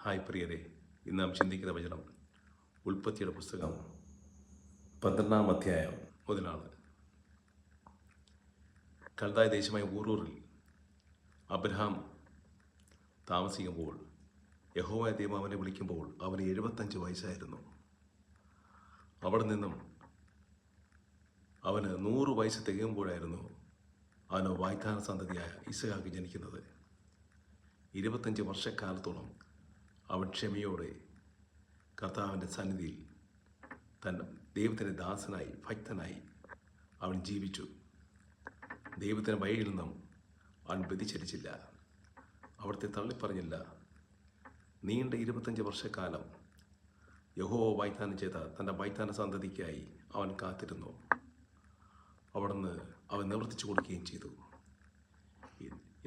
Hi പ്രിയരെ, ഇന്ന് നാം ചിന്തിക്കുന്ന വചനം ഉൽപ്പത്തിയുടെ പുസ്തകം 12-ാം അധ്യായം മുതലാണ്. കൽദായ ദേശമായ ഊറൂറിൽ അബ്രഹാം താമസിക്കുമ്പോൾ യഹോവ ദൈവം അവനെ വിളിക്കുമ്പോൾ അവന് 75 വയസ്സായിരുന്നു. അവിടെ നിന്നും അവന് 100 വയസ്സ് തികയുമ്പോഴായിരുന്നു അവന് വാഗ്ദാന സന്തതിയായ ഇസ്ഹാക്ക് ജനിക്കുന്നത്. 25 വർഷക്കാലത്തോളം അവൻ ക്ഷമയോടെ കർത്താവിൻ്റെ സന്നിധിയിൽ തന്നെ ദൈവത്തിൻ്റെ ദാസനായി ഭക്തനായി അവൻ ജീവിച്ചു. ദൈവത്തിൻ്റെ വഴിയിൽ നിന്നും അവൻ വ്യതിചലിച്ചില്ല, അവിടുത്തെ തള്ളിപ്പറഞ്ഞില്ല. നീണ്ട 25 വർഷക്കാലം യഹോവ വാഗ്ദാനം ചെയ്ത തൻ്റെ വാഗ്ദാന സന്തതിക്കായി അവൻ കാത്തിരുന്നു. അവിടുന്ന് അവൻ നിവർത്തിച്ചു കൊടുക്കുകയും ചെയ്തു.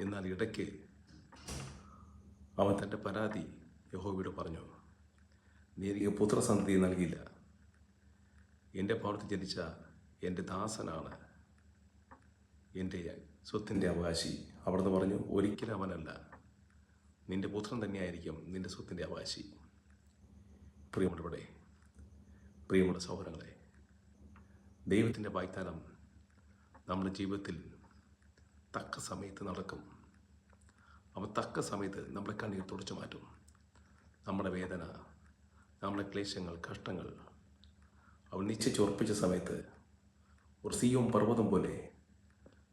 എന്നാൽ ഇടയ്ക്ക് അവൻ തൻ്റെ പരാതി യഹോവയോട് പറഞ്ഞു, നീ എനിക്ക് പുത്രസന്തതി നൽകിയില്ല. എൻ്റെ ഭവനത്തിൽ ജനിച്ച എൻ്റെ ദാസനാണ് എൻ്റെ സ്വത്തിൻ്റെ അവകാശി. അവിടുന്ന് പറഞ്ഞു, ഒരിക്കലും അവനല്ല, നിൻ്റെ പുത്രൻ തന്നെയായിരിക്കും നിൻ്റെ സ്വത്തിൻ്റെ അവകാശി. പ്രിയമുള്ള സഹോദരങ്ങളെ, ദൈവത്തിൻ്റെ വാഗ്ദാനം നമ്മുടെ ജീവിതത്തിൽ തക്ക സമയത്ത് നടക്കും. അവൻ തക്ക സമയത്ത് നമ്മുടെ കണ്ണീർ തുടച്ചു മാറ്റും. നമ്മുടെ വേദന, നമ്മുടെ ക്ലേശങ്ങൾ, കഷ്ടങ്ങൾ അവൻ നിശ്ചയിച്ചുറപ്പിച്ച സമയത്ത് ഒരു സിയോൻ പർവ്വതം പോലെ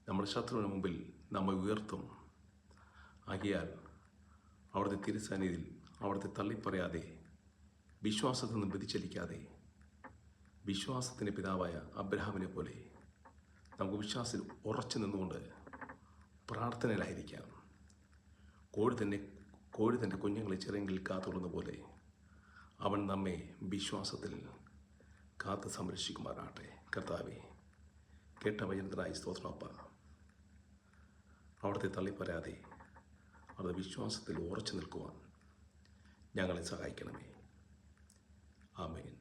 നമ്മുടെ ശത്രുവിന് മുമ്പിൽ നമ്മെ ഉയർത്തും. ആകിയാൽ അവിടുത്തെ തിരുസന്നിധിയിൽ അവിടുത്തെ തള്ളിപ്പറയാതെ, വിശ്വാസത്തിൽ നിന്ന് വ്യതിചലിക്കാതെ, വിശ്വാസത്തിൻ്റെ പിതാവായ അബ്രഹാമിനെ പോലെ നമുക്ക് വിശ്വാസത്തിൽ ഉറച്ചു നിന്നുകൊണ്ട് പ്രാർത്ഥനയിലായിരിക്കാം. കോഴി തൻ്റെ കുഞ്ഞുങ്ങളെ ചിറങ്കിൽ കാത്തുകൊള്ളുന്ന പോലെ അവൻ നമ്മെ വിശ്വാസത്തിൽ കാത്ത് സംരക്ഷിക്കുമാറാകട്ടെ. കർത്താവേ, കേട്ട വചനത്തിനായി സ്തോത്രമപ്പ. അവിടുത്തെ തള്ളിപ്പരാതെ അത് വിശ്വാസത്തിൽ ഉറച്ചു നിൽക്കുവാൻ ഞങ്ങളെ സഹായിക്കണമേ. ആമേൻ.